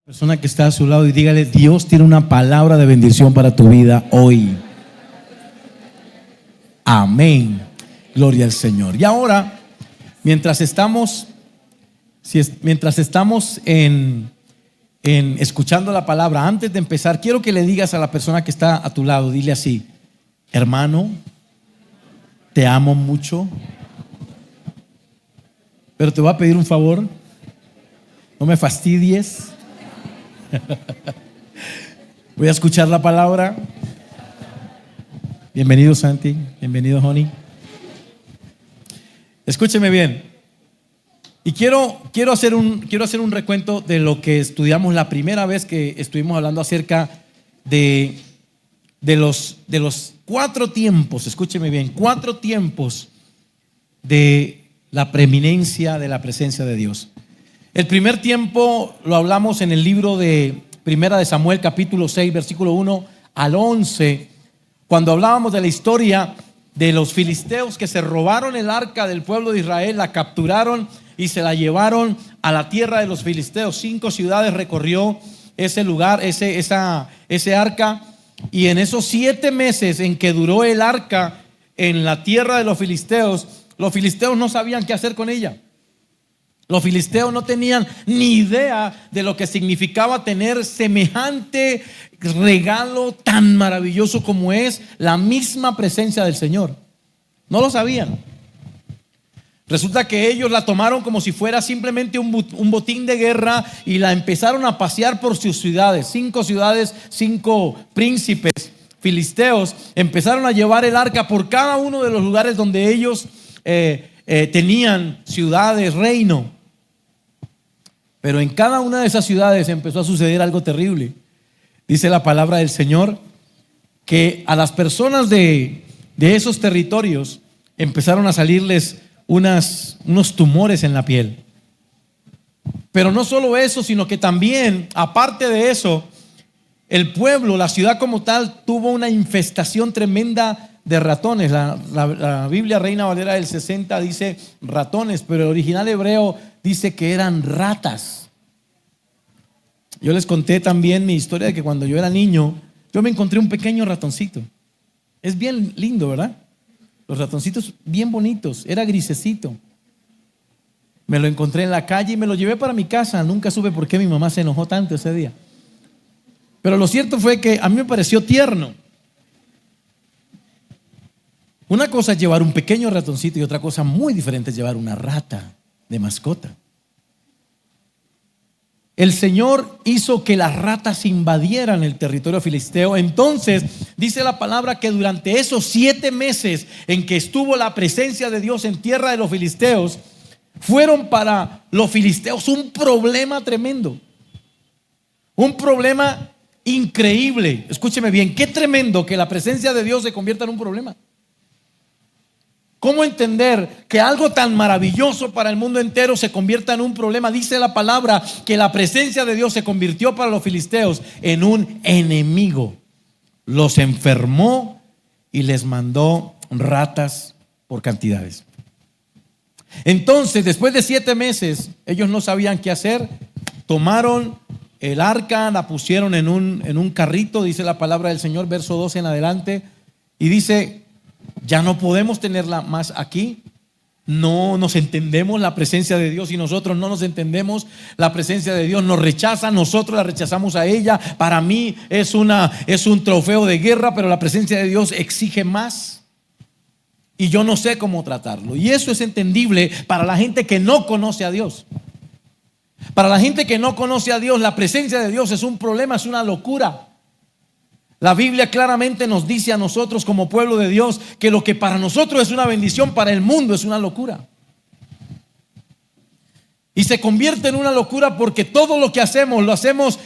Persona que está a su lado y dígale: Dios tiene una palabra de bendición para tu vida hoy. Amén. Gloria al Señor. Y ahora, mientras estamos en escuchando la palabra, antes de empezar, quiero que le digas a la persona que está a tu lado, dile así: hermano, te amo mucho, pero te voy a pedir un favor, no me fastidies. Voy a escuchar la palabra. Bienvenido, Santi. Bienvenido, Honey. Escúcheme bien. Y quiero hacer un recuento de lo que estudiamos la primera vez que estuvimos hablando acerca de los 4 tiempos. Escúcheme bien, 4 tiempos de la preeminencia de la presencia de Dios. El primer tiempo lo hablamos en el libro de Primera de Samuel, capítulo 6, versículo 1 al 11, cuando hablábamos de la historia de los filisteos que se robaron el arca del pueblo de Israel, la capturaron y se la llevaron a la tierra de los filisteos. 5 ciudades recorrió ese lugar, ese arca, y en esos 7 meses en que duró el arca en la tierra de los filisteos no sabían qué hacer con ella. Los filisteos no tenían ni idea de lo que significaba tener semejante regalo tan maravilloso como es la misma presencia del Señor. No lo sabían. Resulta que ellos la tomaron como si fuera simplemente un botín de guerra y la empezaron a pasear por sus ciudades. 5 ciudades, 5 príncipes filisteos empezaron a llevar el arca por cada uno de los lugares donde ellos tenían ciudades, reino. Pero en cada una de esas ciudades empezó a suceder algo terrible. Dice la palabra del Señor que a las personas de esos territorios empezaron a salirles unos tumores en la piel. Pero no solo eso, sino que también, aparte de eso, el pueblo, la ciudad como tal, tuvo una infestación tremenda de ratones. La Biblia Reina Valera del 60 dice ratones, pero el original hebreo dice que eran ratas. Yo les conté también mi historia de que cuando yo era niño, yo me encontré un pequeño ratoncito. Es bien lindo, ¿verdad? Los ratoncitos bien bonitos, era grisecito. Me lo encontré en la calle y me lo llevé para mi casa. Nunca supe por qué mi mamá se enojó tanto ese día. Pero lo cierto fue que a mí me pareció tierno. Una cosa es llevar un pequeño ratoncito y otra cosa muy diferente es llevar una rata de mascota. El Señor hizo que las ratas invadieran el territorio filisteo. Entonces dice la palabra que durante esos 7 meses en que estuvo la presencia de Dios en tierra de los filisteos, fueron para los filisteos un problema tremendo, un problema increíble. Escúcheme bien, qué tremendo que la presencia de Dios se convierta en un problema. ¿Cómo entender que algo tan maravilloso para el mundo entero se convierta en un problema? Dice la palabra que la presencia de Dios se convirtió para los filisteos en un enemigo. Los enfermó y les mandó ratas por cantidades. Entonces, después de 7 meses, ellos no sabían qué hacer. Tomaron el arca, la pusieron en un carrito, dice la palabra del Señor, verso 12 en adelante, y dice: ya no podemos tenerla más aquí. No nos entendemos la presencia de Dios y nosotros no nos entendemos la presencia de Dios. Nos rechaza, nosotros la rechazamos a ella. Para mí es un trofeo de guerra, pero la presencia de Dios exige más y yo no sé cómo tratarlo. Y eso es entendible para la gente que no conoce a Dios. Para la gente que no conoce a Dios, la presencia de Dios es un problema, es una locura. La Biblia claramente nos dice a nosotros como pueblo de Dios que lo que para nosotros es una bendición, para el mundo es una locura. Y se convierte en una locura porque todo lo que hacemos lo hacemos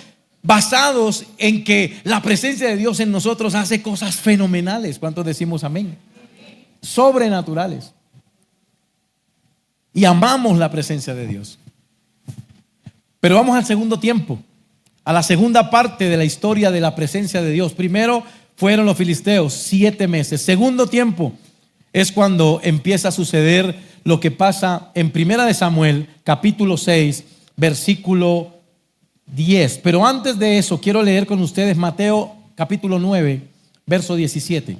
basados en que la presencia de Dios en nosotros hace cosas fenomenales. ¿Cuántos decimos amén? Sobrenaturales. Y amamos la presencia de Dios. Pero vamos al segundo tiempo, a la segunda parte de la historia de la presencia de Dios. Primero fueron los filisteos, 7 meses. Segundo tiempo es cuando empieza a suceder lo que pasa en Primera de Samuel, capítulo 6, versículo 10. Pero antes de eso, quiero leer con ustedes Mateo capítulo 9, verso 17.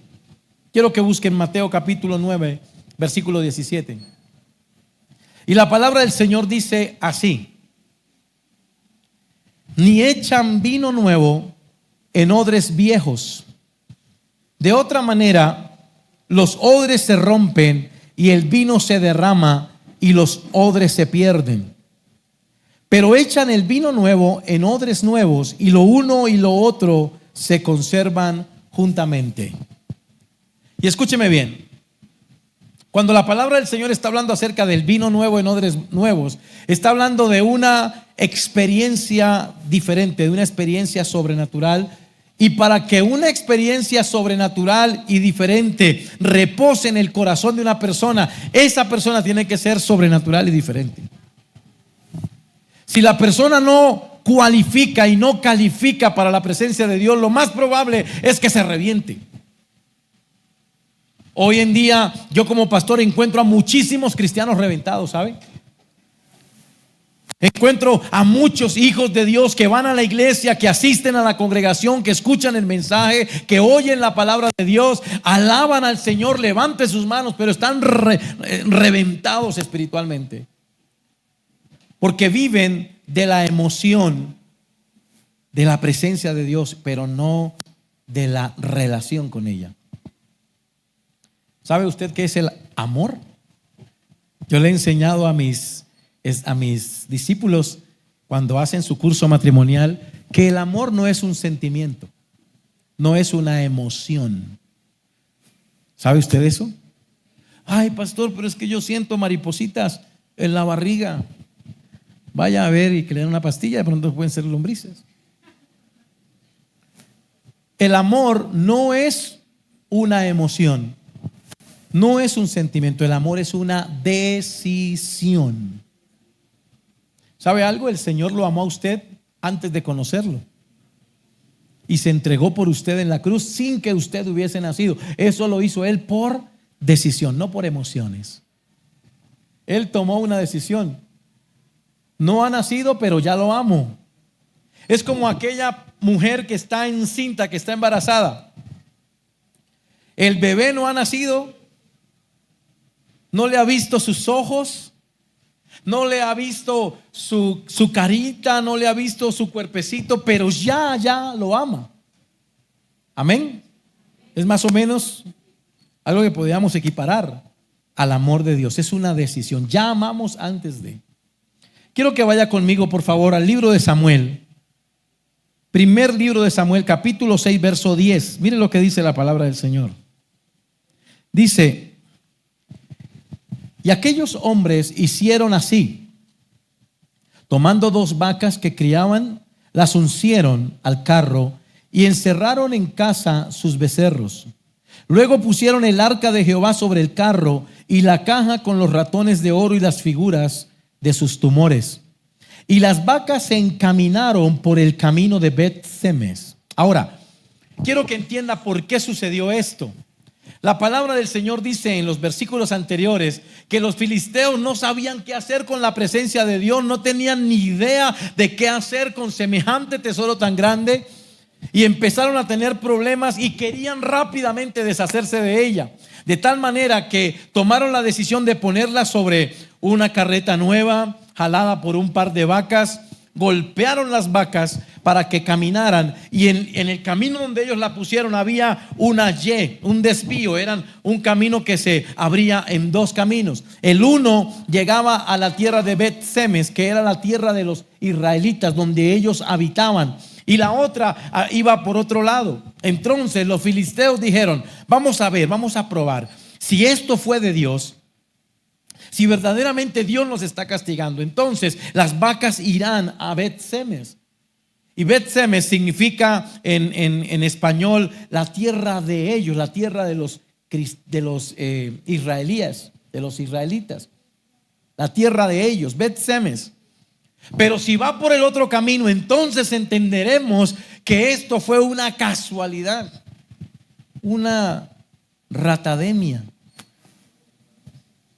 Quiero que busquen Mateo capítulo 9, versículo 17. Y la palabra del Señor dice así: ni echan vino nuevo en odres viejos. De otra manera, los odres se rompen y el vino se derrama y los odres se pierden. Pero echan el vino nuevo en odres nuevos y lo uno y lo otro se conservan juntamente. Y escúcheme bien. Cuando la palabra del Señor está hablando acerca del vino nuevo en odres nuevos, está hablando de una experiencia diferente, de una experiencia sobrenatural. Y para que una experiencia sobrenatural y diferente repose en el corazón de una persona, esa persona tiene que ser sobrenatural y diferente. Si la persona no cualifica y no califica para la presencia de Dios, lo más probable es que se reviente. Hoy en día yo como pastor encuentro a muchísimos cristianos reventados, ¿saben? Encuentro a muchos hijos de Dios que van a la iglesia, que asisten a la congregación, que escuchan el mensaje, que oyen la palabra de Dios, alaban al Señor, levanten sus manos, pero están reventados espiritualmente. Porque viven de la emoción de la presencia de Dios, pero no de la relación con ella. ¿Sabe usted qué es el amor? Yo le he enseñado a mis discípulos cuando hacen su curso matrimonial que el amor no es un sentimiento, no es una emoción. ¿Sabe usted eso? Ay, pastor, pero es que yo siento maripositas en la barriga. Vaya a ver y que le den una pastilla, de pronto pueden ser lombrices. El amor no es una emoción, no es un sentimiento. El amor es una decisión. ¿Sabe algo? El Señor lo amó a usted antes de conocerlo y se entregó por usted en la cruz sin que usted hubiese nacido. Eso lo hizo Él por decisión, no por emociones. Él tomó una decisión. No ha nacido, pero ya lo amo. Es como aquella mujer que está encinta, que está embarazada. El bebé no ha nacido, no le ha visto sus ojos, no le ha visto su carita, no le ha visto su cuerpecito, pero ya lo ama. Amén. Es más o menos algo que podríamos equiparar al amor de Dios. Es una decisión. Ya amamos antes de. Quiero que vaya conmigo, por favor, al libro de Samuel. Primer libro de Samuel, capítulo 6, verso 10. Mire lo que dice la palabra del Señor. Dice: y aquellos hombres hicieron así. Tomando 2 vacas que criaban, las uncieron al carro y encerraron en casa sus becerros. Luego pusieron el arca de Jehová sobre el carro y la caja con los ratones de oro y las figuras de sus tumores. Y las vacas se encaminaron por el camino de Bet-Semes. Ahora, quiero que entienda por qué sucedió esto. La palabra del Señor dice en los versículos anteriores que los filisteos no sabían qué hacer con la presencia de Dios, no tenían ni idea de qué hacer con semejante tesoro tan grande y empezaron a tener problemas y querían rápidamente deshacerse de ella. De tal manera que tomaron la decisión de ponerla sobre una carreta nueva, jalada por un par de vacas. Golpearon las vacas para que caminaran, y en el camino donde ellos la pusieron había una Y, un desvío. Eran un camino que se abría en 2 caminos. El uno llegaba a la tierra de Bet-Semes, que era la tierra de los israelitas donde ellos habitaban, y la otra iba por otro lado. Entonces los filisteos dijeron: vamos a ver, vamos a probar si esto fue de Dios. Si verdaderamente Dios nos está castigando, entonces las vacas irán a Bet-Semes. Y Bet-Semes significa en español la tierra de ellos, la tierra de los israelíes, de los israelitas. La tierra de ellos, Bet-Semes. Pero si va por el otro camino, entonces entenderemos que esto fue una casualidad, una ratademia.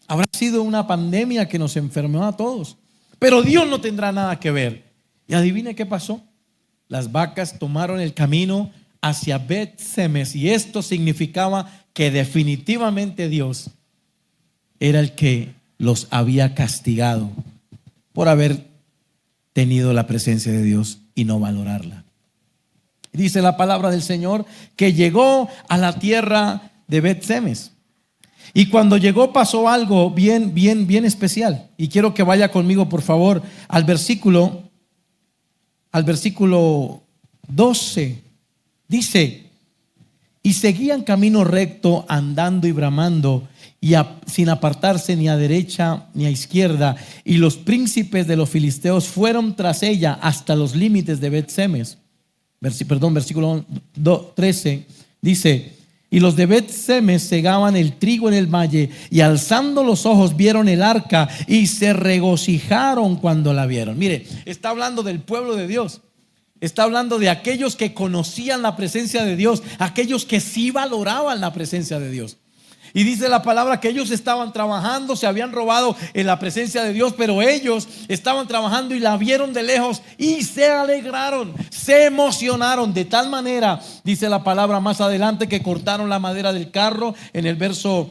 Habrá sido una pandemia que nos enfermó a todos, pero Dios no tendrá nada que ver. Y adivine qué pasó. Las vacas tomaron el camino hacia Bet-Semes, y esto significaba que definitivamente Dios era el que los había castigado por haber tenido la presencia de Dios y no valorarla. Dice la palabra del Señor que llegó a la tierra de Bet-Semes. Y cuando llegó pasó algo bien especial. Y quiero que vaya conmigo, por favor, al versículo 12. Dice: y seguían camino recto, andando y bramando, sin apartarse ni a derecha ni a izquierda. Y los príncipes de los filisteos fueron tras ella hasta los límites de Bet-Semes. Versículo 13 dice: y los de Bet-Semes segaban el trigo en el valle, y alzando los ojos vieron el arca y se regocijaron cuando la vieron. Mire, está hablando del pueblo de Dios. Está hablando de aquellos que conocían la presencia de Dios, aquellos que sí valoraban la presencia de Dios. Y dice la palabra que ellos estaban trabajando, se habían robado en la presencia de Dios, pero ellos estaban trabajando y la vieron de lejos y se alegraron, se emocionaron de tal manera, dice la palabra más adelante, que cortaron la madera del carro. En el verso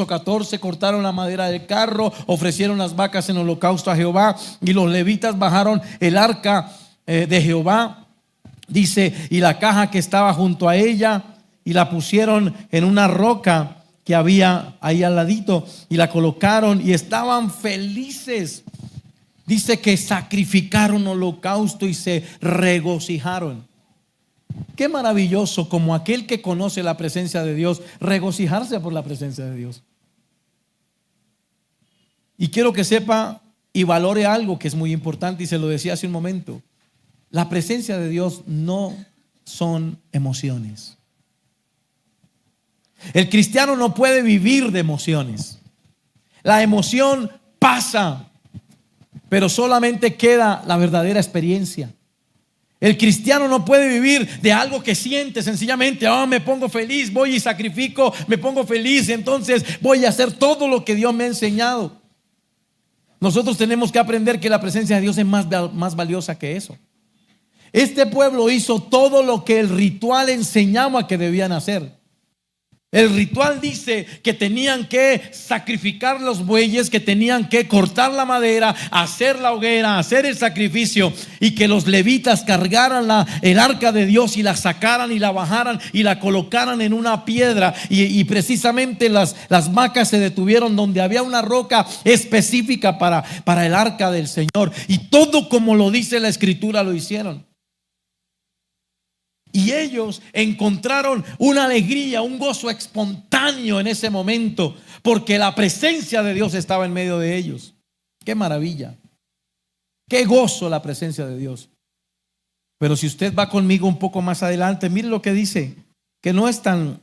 14, cortaron la madera del carro, ofrecieron las vacas en holocausto a Jehová, y los levitas bajaron el arca de Jehová, dice, y la caja que estaba junto a ella, y la pusieron en una roca que había ahí al ladito, y la colocaron y estaban felices. Dice que sacrificaron holocausto y se regocijaron. Qué maravilloso, como aquel que conoce la presencia de Dios, regocijarse por la presencia de Dios. Y quiero que sepa y valore algo que es muy importante, y se lo decía hace un momento. La presencia de Dios no son emociones. El cristiano no puede vivir de emociones. La emoción pasa, pero solamente queda la verdadera experiencia. El cristiano no puede vivir de algo que siente sencillamente. Me pongo feliz, voy y sacrifico, me pongo feliz, entonces voy a hacer todo lo que Dios me ha enseñado. Nosotros tenemos que aprender que la presencia de Dios es más valiosa que eso. Este pueblo hizo todo lo que el ritual enseñaba que debían hacer. El ritual dice que tenían que sacrificar los bueyes, que tenían que cortar la madera, hacer la hoguera, hacer el sacrificio, y que los levitas cargaran el arca de Dios y la sacaran y la bajaran y la colocaran en una piedra. Y precisamente las vacas se detuvieron donde había una roca específica para el arca del Señor. Y todo como lo dice la Escritura lo hicieron. Y ellos encontraron una alegría, un gozo espontáneo en ese momento, porque la presencia de Dios estaba en medio de ellos. Qué maravilla, qué gozo la presencia de Dios. Pero si usted va conmigo un poco más adelante, mire lo que dice, que no es tan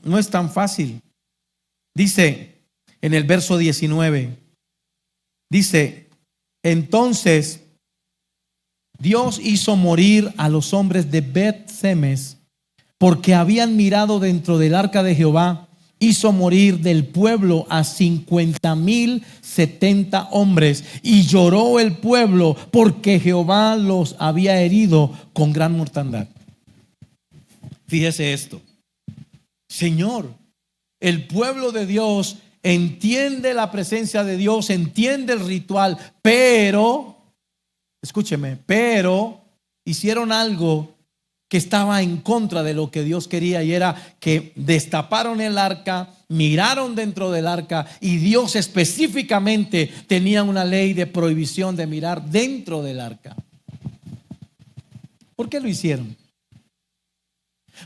fácil. Dice en el verso 19, dice: entonces Dios hizo morir a los hombres de Bet-Semes, porque habían mirado dentro del arca de Jehová. Hizo morir del pueblo a 50,070 hombres, y lloró el pueblo porque Jehová los había herido con gran mortandad. Fíjese esto, Señor, el pueblo de Dios entiende la presencia de Dios, entiende el ritual, pero, escúcheme, pero hicieron algo que estaba en contra de lo que Dios quería, y era que destaparon el arca, miraron dentro del arca, y Dios específicamente tenía una ley de prohibición de mirar dentro del arca. ¿Por qué lo hicieron?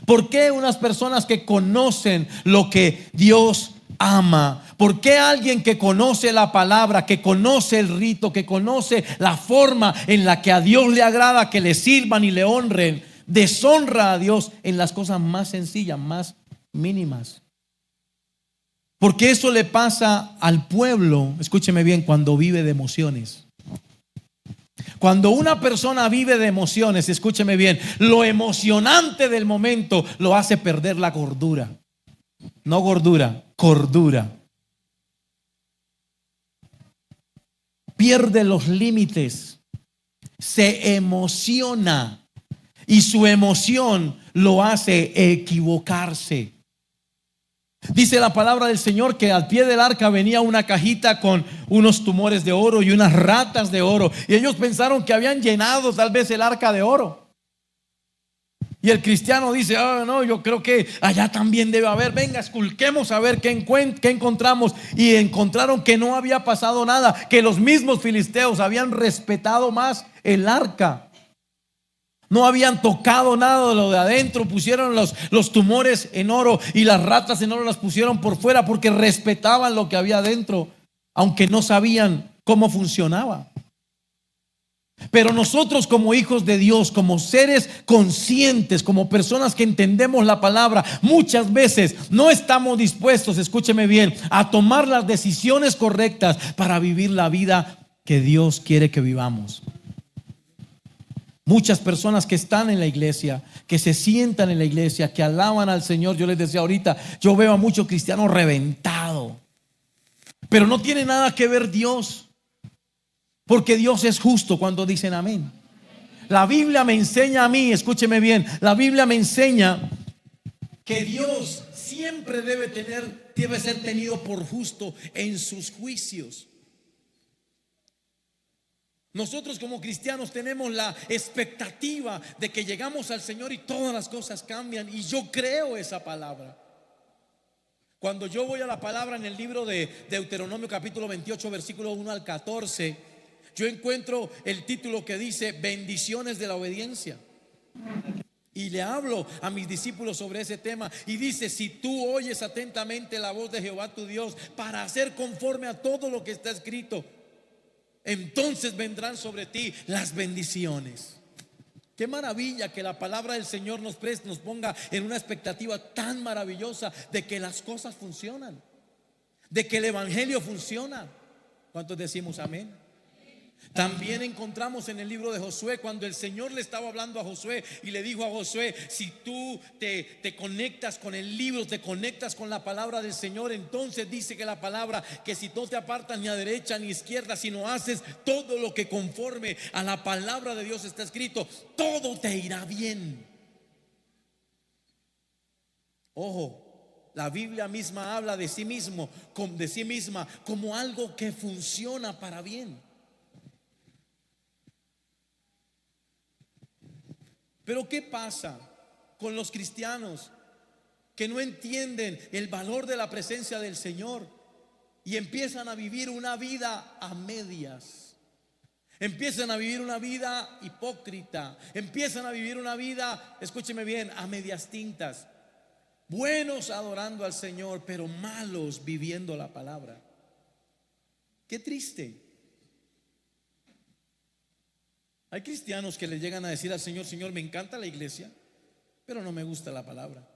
¿Por qué unas personas que conocen lo que Dios ama? ¿Por qué alguien que conoce la palabra, que conoce el rito, que conoce la forma en la que a Dios le agrada que le sirvan y le honren, deshonra a Dios en las cosas más sencillas, más mínimas? Porque eso le pasa al pueblo, escúcheme bien, cuando vive de emociones. Cuando una persona vive de emociones, escúcheme bien, lo emocionante del momento lo hace perder la cordura. No gordura, cordura. Pierde los límites. se emociona y su emoción lo hace equivocarse. Dice la palabra del Señor que al pie del arca venía una cajita con unos tumores de oro y unas ratas de oro, y ellos pensaron que habían llenado tal vez el arca de oro. Y el cristiano dice: oh, no, yo creo que allá también debe haber. Venga, esculquemos a ver qué encontramos. Y encontraron que no había pasado nada, que los mismos filisteos habían respetado más el arca. No habían tocado nada de lo de adentro. Pusieron los tumores en oro y las ratas en oro las pusieron por fuera, porque respetaban lo que había adentro, aunque no sabían cómo funcionaba. Pero nosotros, como hijos de Dios, como seres conscientes, como personas que entendemos la palabra, muchas veces no estamos dispuestos, escúcheme bien, a tomar las decisiones correctas para vivir la vida que Dios quiere que vivamos. Muchas personas que están en la iglesia, que se sientan en la iglesia, que alaban al Señor. Yo les decía ahorita, yo veo a muchos cristianos reventados, pero no tiene nada que ver Dios, porque Dios es justo cuando dicen amén. La Biblia me enseña a mí, escúcheme bien, la Biblia me enseña que Dios siempre debe ser tenido por justo en sus juicios. Nosotros como cristianos tenemos la expectativa de que llegamos al Señor y todas las cosas cambian, y yo creo esa palabra. Cuando yo voy a la palabra en el libro de Deuteronomio capítulo 28 versículo 1 al 14, yo encuentro el título que dice bendiciones de la obediencia. Y le hablo a mis discípulos sobre ese tema, y dice: si tú oyes atentamente la voz de Jehová tu Dios para hacer conforme a todo lo que está escrito, entonces vendrán sobre ti las bendiciones. Qué maravilla que la palabra del Señor nos ponga en una expectativa tan maravillosa de que las cosas funcionan, de que el evangelio funciona. ¿Cuántos decimos amén? También encontramos en el libro de Josué, cuando el Señor le estaba hablando a Josué y le dijo a Josué: si tú te conectas con el libro, te conectas con la palabra del Señor, entonces dice que la palabra, que si no te apartas ni a derecha ni a izquierda, sino haces todo lo que conforme a la palabra de Dios está escrito, todo te irá bien. Ojo, la Biblia misma habla de sí misma como algo que funciona para bien. Pero ¿qué pasa con los cristianos que no entienden el valor de la presencia del Señor y empiezan a vivir una vida a medias? Empiezan a vivir una vida hipócrita, empiezan a vivir una vida, escúcheme bien, a medias tintas. Buenos adorando al Señor, pero malos viviendo la palabra. Qué triste. Hay cristianos que le llegan a decir al Señor: Señor, me encanta la iglesia, pero no me gusta la palabra.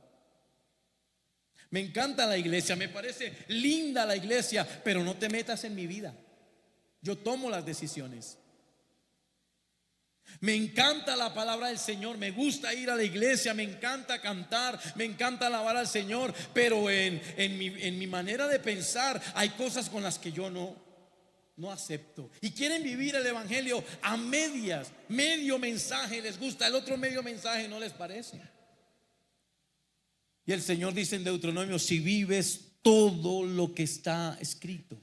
Me encanta la iglesia, me parece linda la iglesia, pero no te metas en mi vida. Yo tomo las decisiones. Me encanta la palabra del Señor, me gusta ir a la iglesia, me encanta cantar, me encanta alabar al Señor, pero en mi manera de pensar hay cosas con las que yo no acepto. Y quieren vivir el evangelio a medias. Medio mensaje les gusta, el otro medio mensaje no les parece. Y el Señor dice en Deuteronomio: si vives todo lo que está escrito,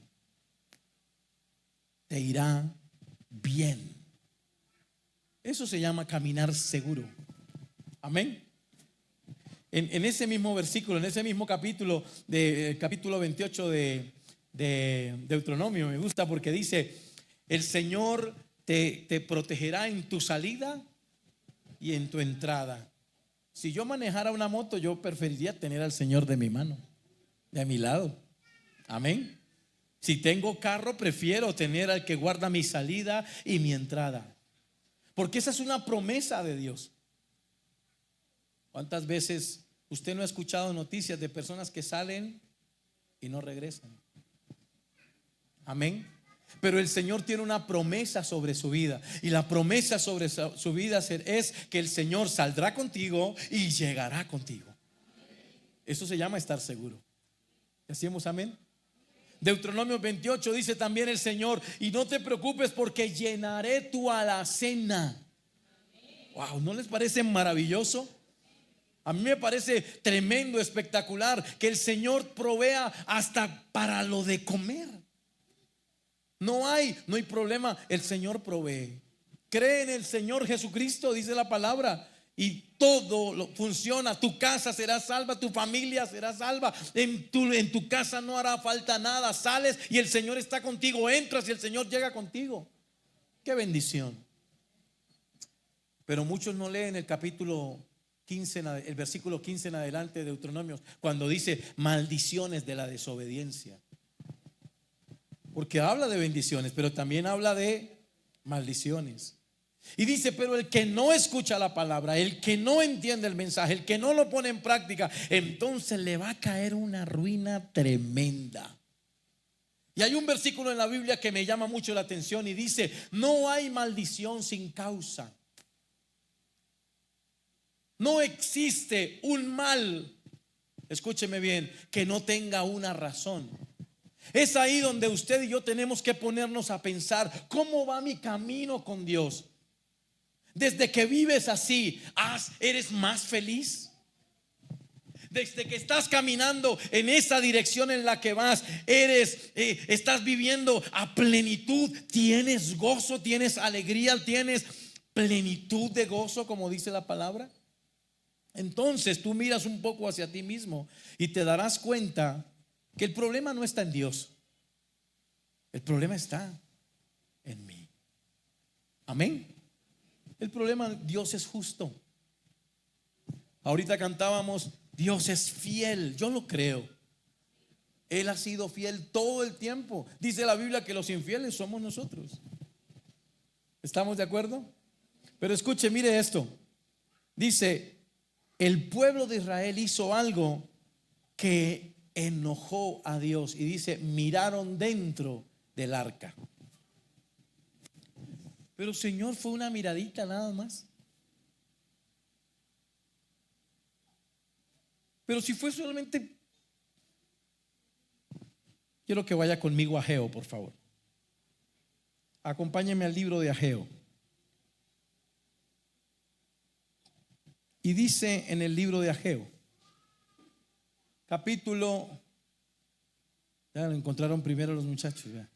te irá bien. Eso se llama caminar seguro. Amén. En ese mismo versículo, en ese mismo capítulo, capítulo 28 de Deuteronomio, me gusta porque dice: el Señor te protegerá en tu salida y en tu entrada. Si yo manejara una moto, yo preferiría tener al Señor de mi mano, de mi lado. Amén. Si tengo carro, prefiero tener al que guarda mi salida y mi entrada, porque esa es una promesa de Dios. ¿Cuántas veces usted no ha escuchado noticias de personas que salen y no regresan? Amén. Pero el Señor tiene una promesa sobre su vida, y la promesa sobre su vida es que el Señor saldrá contigo y llegará contigo. Eso se llama estar seguro. ¿Decimos amén? Deuteronomio 28 dice también el Señor: y no te preocupes porque llenaré tu alacena. Wow, ¿no les parece maravilloso? A mí me parece tremendo, espectacular que el Señor provea hasta para lo de comer. No hay problema, el Señor provee. Cree en el Señor Jesucristo, dice la palabra, y todo funciona. Tu casa será salva, tu familia será salva. En tu casa no hará falta nada. Sales y el Señor está contigo. Entras y el Señor llega contigo. Qué bendición. Pero muchos no leen el capítulo 15, el versículo 15 en adelante de Deuteronomio, cuando dice maldiciones de la desobediencia. Porque habla de bendiciones, pero también habla de maldiciones. Y dice: pero el que no escucha la palabra, el que no entiende el mensaje, el que no lo pone en práctica, entonces le va a caer una ruina tremenda. Y hay un versículo en la Biblia que me llama mucho la atención y dice: no hay maldición sin causa. No existe un mal, escúcheme bien, que no tenga una razón. Es ahí donde usted y yo tenemos que ponernos a pensar: ¿cómo va mi camino con Dios? Desde que vives así, ¿eres más feliz? Desde que estás caminando en esa dirección en la que vas, estás viviendo a plenitud, tienes gozo, tienes alegría, tienes plenitud de gozo, como dice la palabra. Entonces tú miras un poco hacia ti mismo y te darás cuenta que el problema no está en Dios, el problema está en mí. Amén. El problema, Dios es justo. Ahorita cantábamos: Dios es fiel. Yo lo creo. Él ha sido fiel todo el tiempo. Dice la Biblia que los infieles somos nosotros. ¿Estamos de acuerdo? Pero escuche, mire esto. Dice: el pueblo de Israel hizo algo que enojó a Dios. Y dice: miraron dentro del arca. Pero Señor, fue una miradita nada más. Pero si fue solamente... Quiero que vaya conmigo a Ageo, por favor. Acompáñeme al libro de Ageo. Y dice en el libro de Ageo, capítulo... Ya lo encontraron primero los muchachos, ya.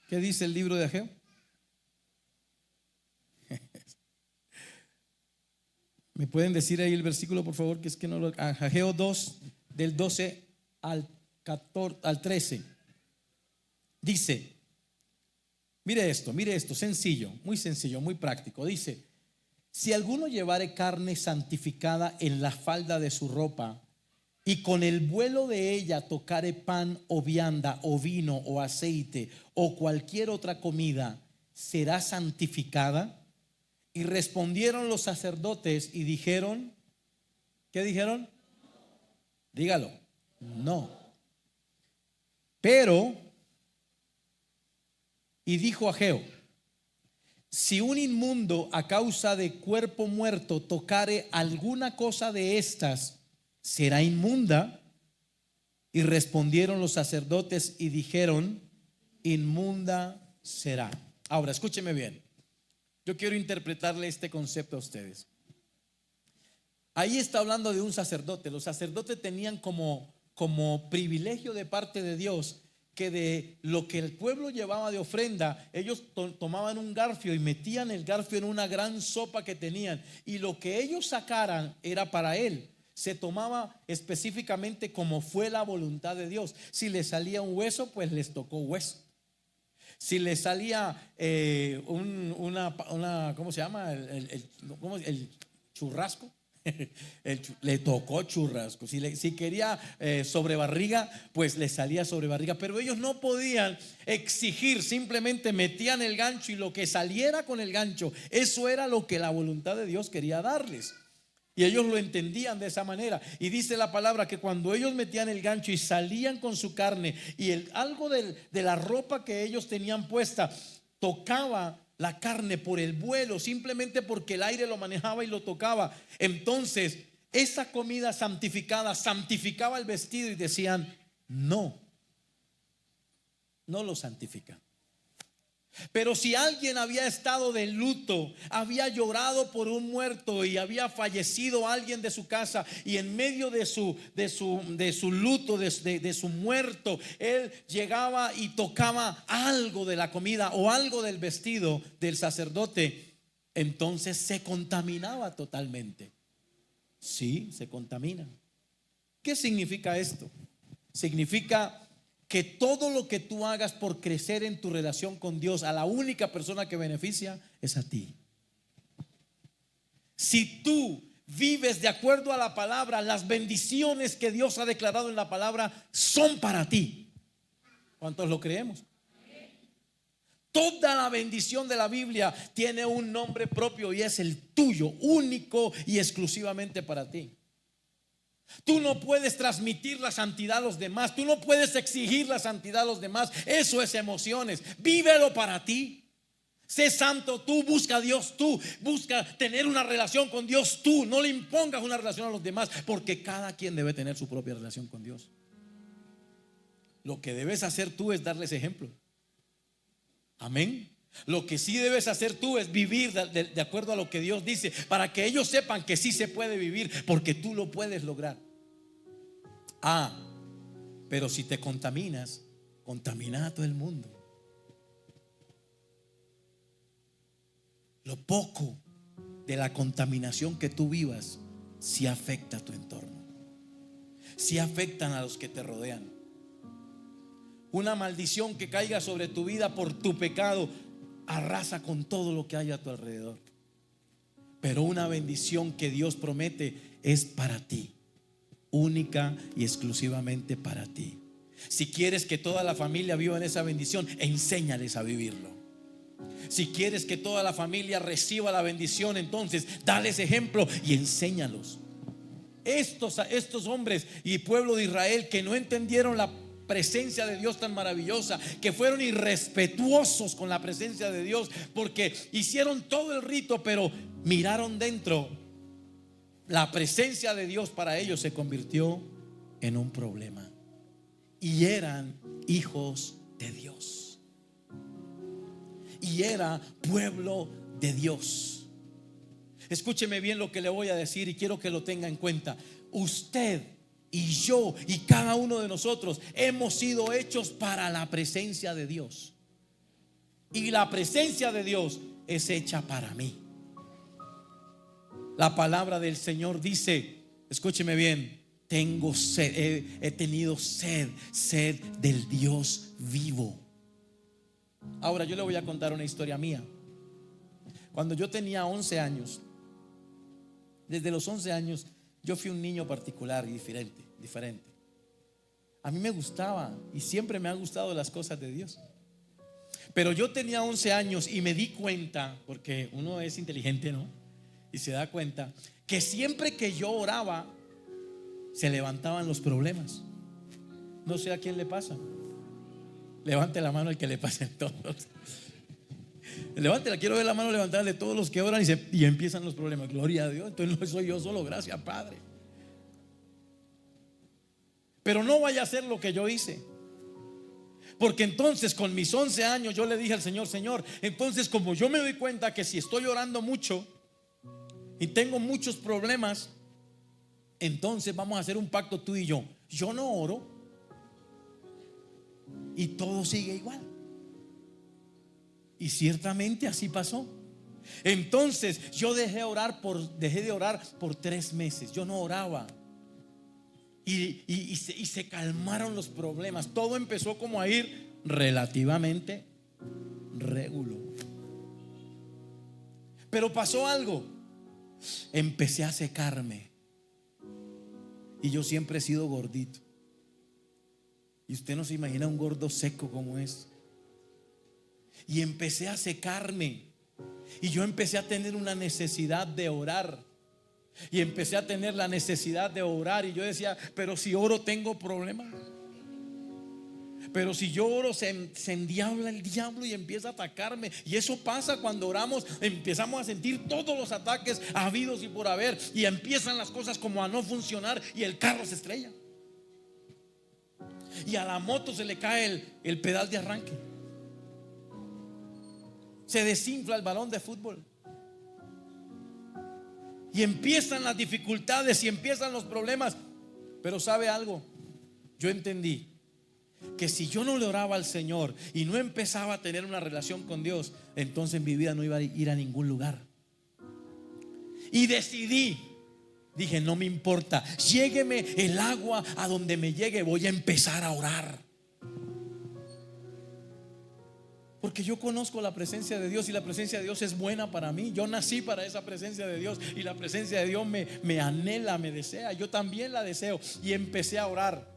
¿Qué dice el libro de Ageo? ¿Me pueden decir ahí el versículo, por favor? Que es que no lo... Ageo 2, del 12 al 13. Dice, mire esto, sencillo, muy práctico. Dice: si alguno llevare carne santificada en la falda de su ropa, y con el vuelo de ella tocare pan o vianda o vino o aceite o cualquier otra comida, ¿será santificada? Y respondieron los sacerdotes y dijeron, ¿qué dijeron? Dígalo, no. Pero, y dijo Ageo: si un inmundo a causa de cuerpo muerto tocare alguna cosa de estas, ¿será inmunda? Y respondieron los sacerdotes y dijeron: inmunda será. Ahora, escúcheme bien. Yo quiero interpretarle este concepto a ustedes. Ahí está hablando de un sacerdote. Los sacerdotes tenían como privilegio de parte de Dios que de lo que el pueblo llevaba de ofrenda, ellos tomaban un garfio y metían el garfio en una gran sopa que tenían, y lo que ellos sacaran era para él. Se tomaba específicamente como fue la voluntad de Dios. Si les salía un hueso, pues les tocó hueso. Si les salía ¿cómo se llama? El churrasco. Le tocó churrasco. Si quería sobrebarriga, pues le salía sobrebarriga. Pero ellos no podían exigir, simplemente metían el gancho y lo que saliera con el gancho, eso era lo que la voluntad de Dios quería darles. Y ellos lo entendían de esa manera. Y dice la palabra que cuando ellos metían el gancho y salían con su carne, y algo de la ropa que ellos tenían puesta tocaba la carne por el vuelo, simplemente porque el aire lo manejaba y lo tocaba, entonces esa comida santificada santificaba el vestido y decían, no, no lo santifica. Pero si alguien había estado de luto, había llorado por un muerto y había fallecido alguien de su casa, y en medio de su luto, de su muerto, él llegaba y tocaba algo de la comida o algo del vestido del sacerdote, entonces se contaminaba totalmente. Sí, se contamina. ¿Qué significa esto? Significa que todo lo que tú hagas por crecer en tu relación con Dios, a la única persona que beneficia es a ti. Si tú vives de acuerdo a la palabra, las bendiciones que Dios ha declarado en la palabra son para ti. ¿Cuántos lo creemos? Toda la bendición de la Biblia tiene un nombre propio y es el tuyo, único y exclusivamente para ti. Tú no puedes transmitir la santidad a los demás, tú no puedes exigir la santidad a los demás. Eso es emociones. Vívelo para ti. Sé santo tú, busca a Dios tú, busca tener una relación con Dios tú. No le impongas una relación a los demás, porque cada quien debe tener su propia relación con Dios. Lo que debes hacer tú es darles ejemplo. Amén. Lo que sí debes hacer tú es vivir de acuerdo a lo que Dios dice, para que ellos sepan que sí se puede vivir, porque tú lo puedes lograr. Pero si te contaminas, contamina a todo el mundo. Lo poco de la contaminación que tú vivas sí afecta a tu entorno, sí afectan a los que te rodean. Una maldición que caiga sobre tu vida por tu pecado arrasa con todo lo que hay a tu alrededor. Pero una bendición que Dios promete es para ti, única y exclusivamente para ti. Si quieres que toda la familia viva en esa bendición, enséñales a vivirlo. Si quieres que toda la familia reciba la bendición, entonces dales ejemplo y enséñalos. Estos hombres y pueblo de Israel que no entendieron la presencia de Dios tan maravillosa, que fueron irrespetuosos con la presencia de Dios, porque hicieron todo el rito, pero miraron dentro, la presencia de Dios para ellos se convirtió en un problema. Y eran hijos de Dios, y era pueblo de Dios. Escúcheme bien lo que le voy a decir y quiero que lo tenga en cuenta. Usted y yo y cada uno de nosotros hemos sido hechos para la presencia de Dios. Y la presencia de Dios es hecha para mí. La palabra del Señor dice, escúcheme bien, tengo sed, he tenido sed del Dios vivo. Ahora yo le voy a contar una historia mía. Cuando yo tenía 11 años, desde los 11 años yo fui un niño particular y diferente. A mí me gustaba y siempre me han gustado las cosas de Dios. Pero yo tenía 11 años y me di cuenta, porque uno es inteligente, ¿no? Y se da cuenta que siempre que yo oraba se levantaban los problemas. No sé a quién le pasa. Levante la mano el que le pasen todos. Levántela, quiero ver la mano levantada de todos los que oran y empiezan los problemas. Gloria a Dios. Entonces no soy yo solo, gracias Padre. Pero no vaya a ser lo que yo hice, porque entonces con mis 11 años yo le dije al Señor: Señor, entonces como yo me doy cuenta que si estoy orando mucho y tengo muchos problemas, entonces vamos a hacer un pacto tú y yo. Yo no oro y todo sigue igual. Y ciertamente así pasó. Entonces yo dejé de orar por 3 meses. Yo no oraba. Y se calmaron los problemas. Todo empezó como a ir relativamente regular. Pero pasó algo. Empecé a secarme. Y yo siempre he sido gordito. Y usted no se imagina un gordo seco como es. Y empecé a secarme. Y yo empecé a tener una necesidad de orar. Y empecé a tener la necesidad de orar. Y yo decía: pero si oro tengo problemas. Pero si yo oro, se endiabla el diablo y empieza a atacarme. Y eso pasa cuando oramos. Empezamos a sentir todos los ataques habidos y por haber, y empiezan las cosas como a no funcionar, y el carro se estrella, y a la moto se le cae el pedal de arranque, se desinfla el balón de fútbol, y empiezan las dificultades y empiezan los problemas. Pero ¿sabe algo? Yo entendí que si yo no le oraba al Señor y no empezaba a tener una relación con Dios, entonces mi vida no iba a ir a ningún lugar. Y decidí, dije, no me importa, llégueme el agua a donde me llegue, voy a empezar a orar. Porque yo conozco la presencia de Dios, y la presencia de Dios es buena para mí. Yo nací para esa presencia de Dios, y la presencia de Dios me anhela, me desea. Yo también la deseo, y empecé a orar.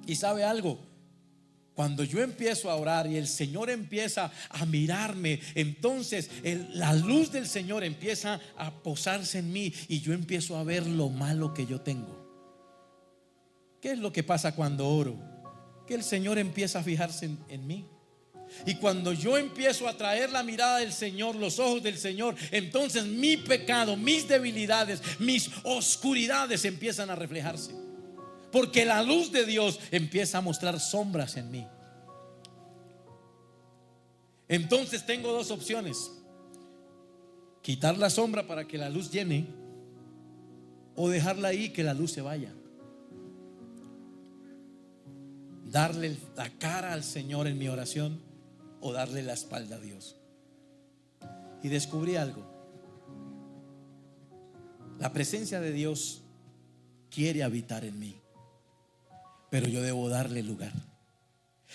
Y ¿sabe algo? Cuando yo empiezo a orar y el Señor empieza a mirarme, entonces la luz del Señor empieza a posarse en mí, y yo empiezo a ver lo malo que yo tengo. ¿Qué es lo que pasa cuando oro? Que el Señor empieza a fijarse en mí. Y cuando yo empiezo a traer la mirada del Señor, los ojos del Señor, entonces mi pecado, mis debilidades, mis oscuridades empiezan a reflejarse. Porque la luz de Dios empieza a mostrar sombras en mí. Entonces tengo dos opciones: quitar la sombra para que la luz llene, o dejarla ahí que la luz se vaya. Darle la cara al Señor en mi oración, o darle la espalda a Dios. Y descubrí algo: la presencia de Dios quiere habitar en mí, pero yo debo darle lugar.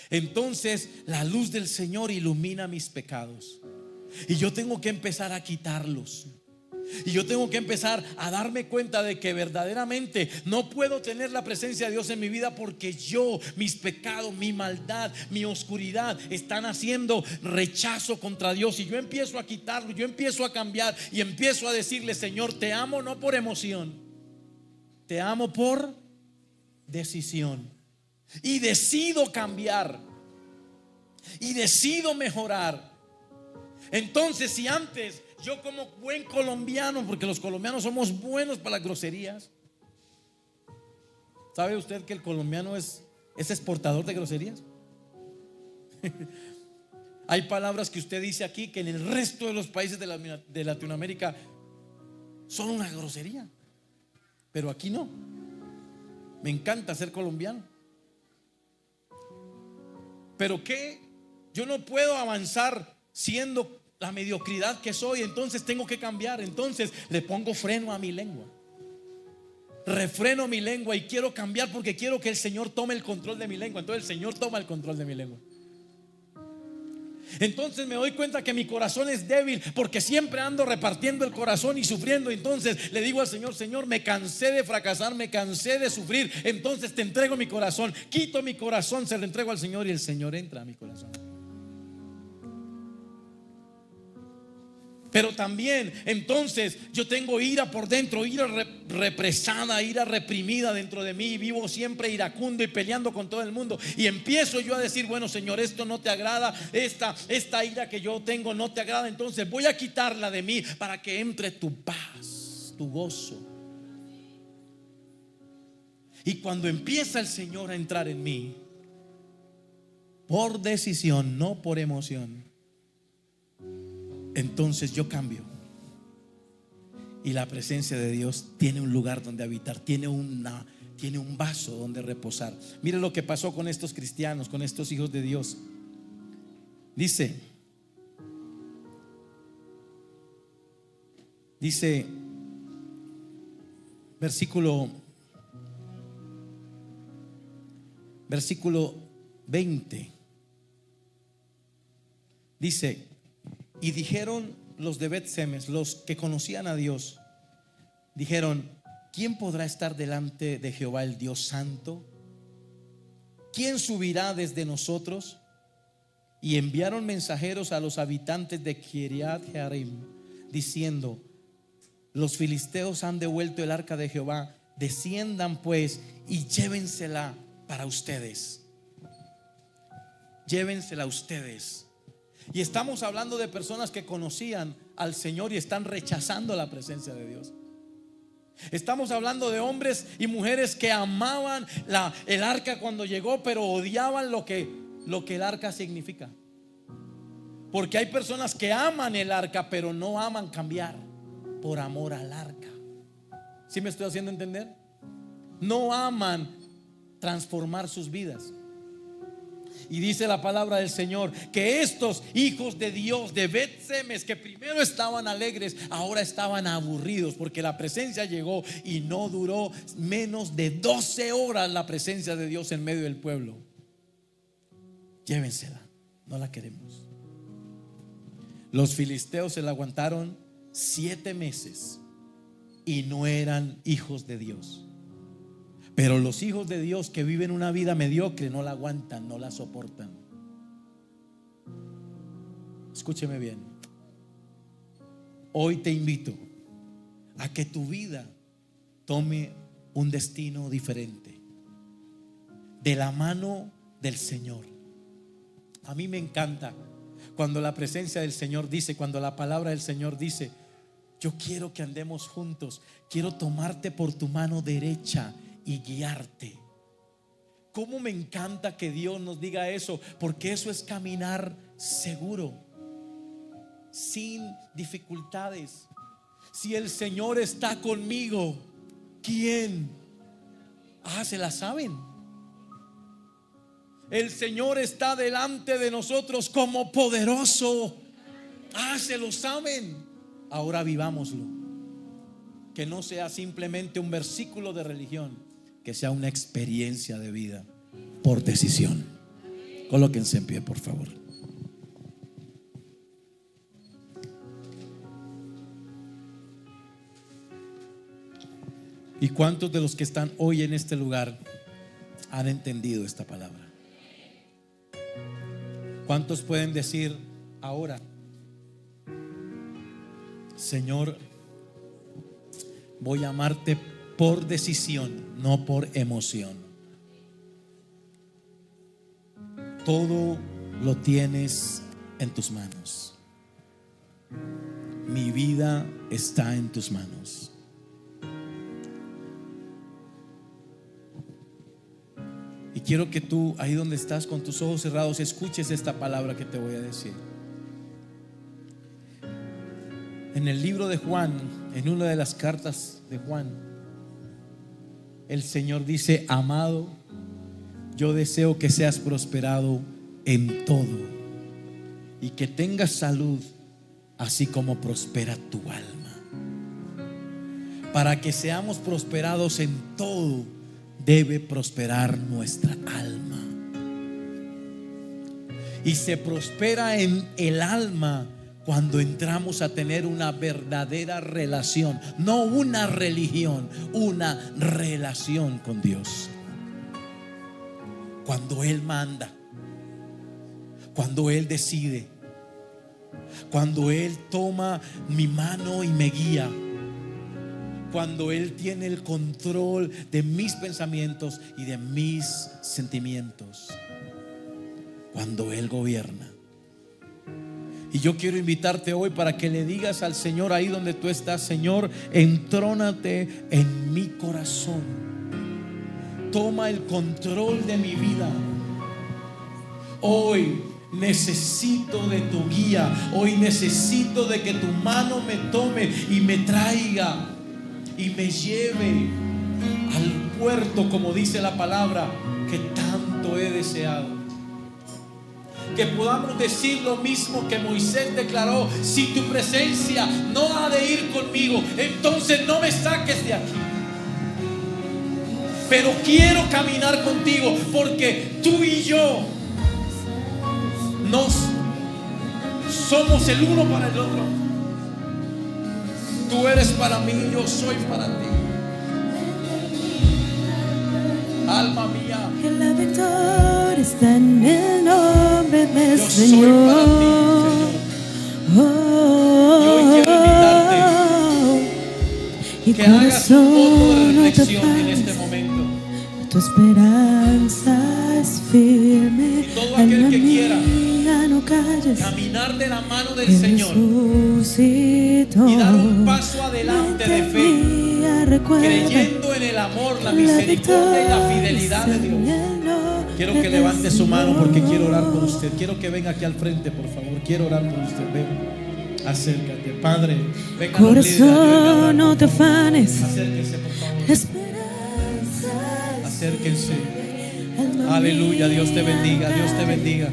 Entonces la luz del Señor ilumina mis pecados, y yo tengo que empezar a quitarlos. Y yo tengo que empezar a darme cuenta de que verdaderamente no puedo tener la presencia de Dios en mi vida, porque yo, mis pecados, mi maldad, mi oscuridad están haciendo rechazo contra Dios. Y yo empiezo a quitarlo, yo empiezo a cambiar, y empiezo a decirle: Señor, te amo no por emoción, te amo por decisión. Y decido cambiar, y decido mejorar. Entonces, si antes yo, como buen colombiano, porque los colombianos somos buenos para las groserías. ¿Sabe usted que el colombiano es exportador de groserías? Hay palabras que usted dice aquí que en el resto de los países de Latinoamérica son una grosería, pero aquí no. Me encanta ser colombiano. Pero ¿qué? Yo no puedo avanzar siendo la mediocridad que soy. Entonces tengo que cambiar. Entonces le pongo freno a mi lengua, refreno mi lengua, y quiero cambiar porque quiero que el Señor tome el control de mi lengua. Entonces el Señor toma el control de mi lengua. Entonces me doy cuenta que mi corazón es débil, porque siempre ando repartiendo el corazón y sufriendo. Entonces le digo al Señor: Señor, me cansé de fracasar, me cansé de sufrir. Entonces te entrego mi corazón, quito mi corazón, se lo entrego al Señor, y el Señor entra a mi corazón. Pero también entonces yo tengo ira por dentro, ira represada, ira reprimida dentro de mí, y vivo siempre iracundo y peleando con todo el mundo. Y empiezo yo a decir: bueno, Señor, esto no te agrada, esta ira que yo tengo no te agrada, entonces voy a quitarla de mí para que entre tu paz, tu gozo. Y cuando empieza el Señor a entrar en mí, por decisión, no por emoción, entonces yo cambio, y la presencia de Dios tiene un lugar donde habitar, tiene un vaso donde reposar. Mire lo que pasó con estos cristianos, con estos hijos de Dios. Dice versículo 20, dice: y dijeron los de Bet-Semes, los que conocían a Dios, dijeron: ¿quién podrá estar delante de Jehová el Dios santo? ¿Quién subirá desde nosotros? Y enviaron mensajeros a los habitantes de Kiriat Jearim, diciendo: los filisteos han devuelto el arca de Jehová, desciendan pues y llévensela para ustedes. llévensela ustedes. Y estamos hablando de personas que conocían al Señor y están rechazando la presencia de Dios. Estamos hablando de hombres y mujeres que amaban el arca cuando llegó, pero odiaban lo que el arca significa. Porque hay personas que aman el arca, pero no aman cambiar por amor al arca. ¿Sí me estoy haciendo entender? No aman transformar sus vidas. Y dice la palabra del Señor que estos hijos de Dios de Bet-Semes, que primero estaban alegres, ahora estaban aburridos, porque la presencia llegó y no duró menos de 12 horas la presencia de Dios en medio del pueblo. Llévensela, no la queremos. Los filisteos se la aguantaron 7 meses y no eran hijos de Dios. Pero los hijos de Dios que viven una vida mediocre no la aguantan, no la soportan. Escúcheme bien. Hoy te invito a que tu vida tome un destino diferente, de la mano del Señor. A mí me encanta cuando la presencia del Señor dice, cuando la palabra del Señor dice: yo quiero que andemos juntos, quiero tomarte por tu mano derecha y guiarte. Cómo me encanta que Dios nos diga eso, porque eso es caminar seguro, sin dificultades. Si el Señor está conmigo, ¿quién? Se la saben. El Señor está delante de nosotros como poderoso. Se lo saben. Ahora vivámoslo. Que no sea simplemente un versículo de religión, que sea una experiencia de vida por decisión. Colóquense en pie, por favor. ¿Y cuántos de los que están hoy en este lugar han entendido esta palabra? ¿Cuántos pueden decir ahora: Señor, voy a amarte por decisión, no por emoción? Todo lo tienes en tus manos. Mi vida está en tus manos. Y quiero que tú, ahí donde estás, con tus ojos cerrados, escuches esta palabra que te voy a decir. En el libro de Juan, en una de las cartas de Juan, el Señor dice: amado, yo deseo que seas prosperado en todo y que tengas salud, así como prospera tu alma. Para que seamos prosperados en todo, debe prosperar nuestra alma. Y se prospera en el alma cuando entramos a tener una verdadera relación, no una religión, una relación con Dios. Cuando Él manda, cuando Él decide, cuando Él toma mi mano y me guía, cuando Él tiene el control de mis pensamientos y de mis sentimientos, cuando Él gobierna. Y yo quiero invitarte hoy para que le digas al Señor ahí donde tú estás: Señor, entrónate en mi corazón, toma el control de mi vida. Hoy necesito de tu guía. Hoy necesito de que tu mano me tome y me traiga y me lleve al puerto, como dice la palabra, que tanto he deseado. Que podamos decir lo mismo que Moisés declaró: si tu presencia no ha de ir conmigo, entonces no me saques de aquí. Pero quiero caminar contigo, porque tú y yo nos somos el uno para el otro. Tú eres para mí, yo soy para ti. Alma mía, que la victoria está en el nombre del yo Señor. soy para ti, Señor. Y hoy quiero invitarte Y que hagas un voto de reflexión en te este momento. tu esperanza es firme Todo aquel que quiera mía, no calles. caminar de la mano del Que Señor resucitó. y dar un paso adelante de fe, Mía, recuerda creyendo en el amor, la misericordia y la fidelidad de Dios. Quiero que levante su mano porque quiero orar por usted. Quiero que venga aquí al frente, por favor. Quiero orar por usted. Ven, acércate, Padre. Venga, Corazón, no te afanes. acérquese, por favor. Esperanza. Acérquense. Aleluya. Dios te bendiga. Dios te bendiga.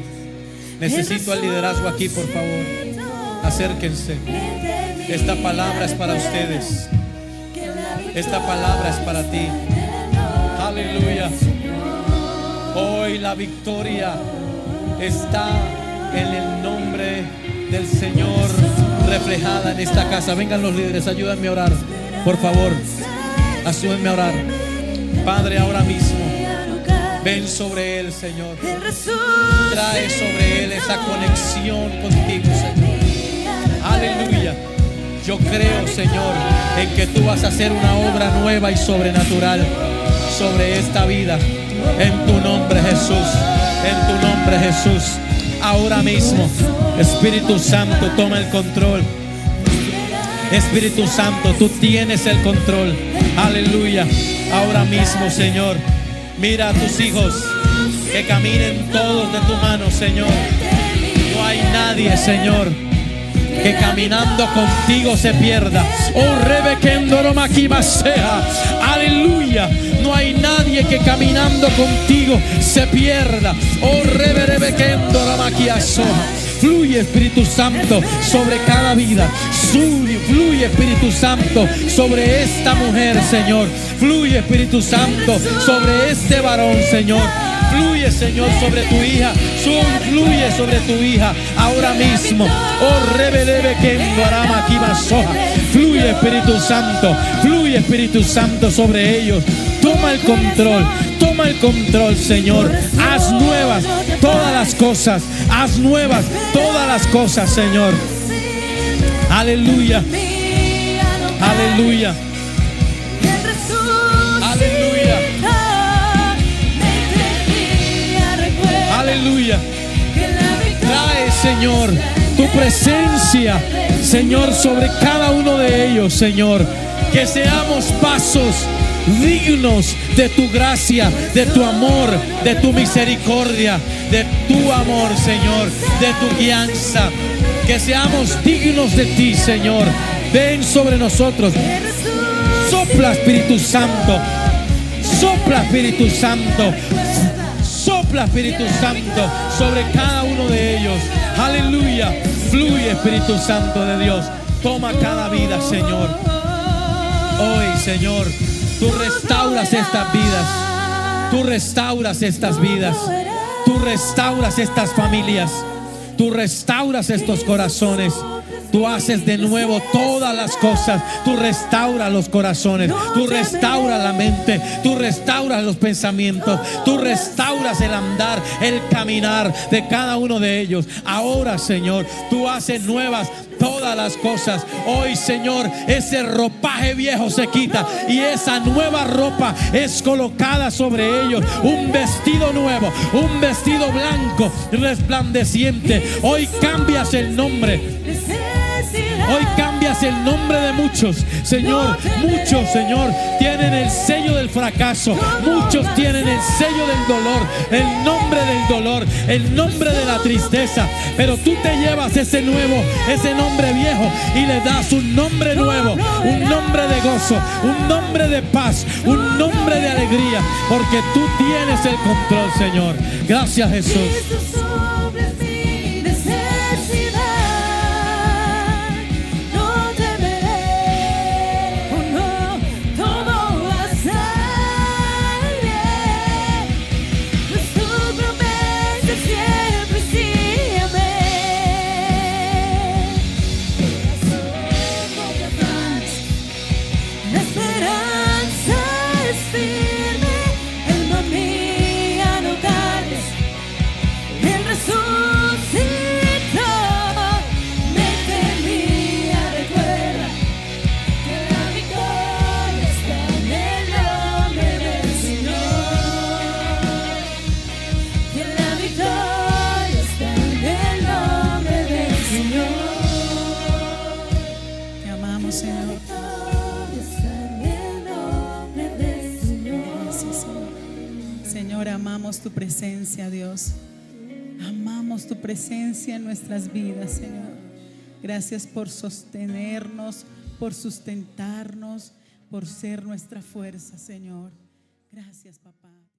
Necesito el liderazgo aquí, por favor. Acérquense. Esta palabra es para ustedes. Esta palabra es para ti. Aleluya. Hoy la victoria está en el nombre del Señor reflejada en esta casa. Vengan los líderes, ayúdenme a orar, por favor. Ayúdenme a orar. Padre, ahora mismo ven sobre él, Señor. Trae sobre él esa conexión contigo, Señor. Aleluya. Yo creo, Señor, en que tú vas a hacer una obra nueva y sobrenatural sobre esta vida. En tu nombre, Jesús. En tu nombre, Jesús. Ahora mismo, Espíritu Santo, toma el control. Espíritu Santo, tú tienes el control. Aleluya. Ahora mismo, Señor, mira a tus hijos que caminen todos de tu mano, Señor. No hay nadie, Señor, que caminando contigo se pierda. Oh, rebequendoro maquibasea. Aleluya. No hay nadie que caminando contigo se pierda. Oh, rebequendoro maquiasoa. Fluye, Espíritu Santo, sobre cada vida. Fluye, Espíritu Santo, sobre esta mujer, Señor. Fluye, Espíritu Santo, sobre este varón, Señor. Fluye, Señor, sobre tu hija. Fluye sobre tu hija ahora mismo. Oh, rebelebe que enguarama aquí masoja. Fluye, Espíritu Santo. Fluye, Espíritu Santo, sobre ellos. Toma el control. Toma el control, Señor. Haz nuevas todas las cosas. Haz nuevas todas las cosas, Señor. Aleluya. Aleluya. Aleluya. Aleluya. Trae, Señor, tu presencia, Señor, sobre cada uno de ellos, Señor. Que seamos pasos dignos de tu gracia, de tu amor, de tu misericordia, de tu amor, Señor, de tu guianza. Que seamos dignos de ti, Señor. Ven sobre nosotros. Sopla, Espíritu Santo. Sopla, Espíritu Santo. Sopla, Espíritu Santo, sobre cada uno de ellos. Aleluya. Fluye, Espíritu Santo de Dios. Toma cada vida, Señor. Hoy, Señor, tú restauras estas vidas. Tú restauras estas vidas. Tú restauras estas familias. Tú restauras estos corazones. Tú haces de nuevo todas las cosas. Tú restauras los corazones. Tú restauras la mente. Tú restauras los pensamientos. Tú restauras el andar, el caminar de cada uno de ellos. Ahora, Señor, tú haces nuevas todas las cosas. Hoy, Señor, ese ropaje viejo se quita y esa nueva ropa es colocada sobre ellos. Un vestido nuevo, un vestido blanco resplandeciente. Hoy cambias el nombre. Hoy cambias el nombre de muchos, Señor. Muchos, Señor, tienen el sello del fracaso. Muchos tienen el sello del dolor, el nombre del dolor, el nombre de la tristeza. Pero tú te llevas ese nuevo, ese nombre viejo y le das un nombre nuevo, un nombre de gozo, un nombre de paz, un nombre de alegría, porque tú tienes el control, Señor. Gracias, Jesús. El amamos, Señor. Victoria está en el nombre del Señor. Gracias, Señor. Señor, amamos tu presencia, Dios. Amamos tu presencia en nuestras vidas, Señor. Gracias por sostenernos, por sustentarnos, por ser nuestra fuerza, Señor. Gracias, papá.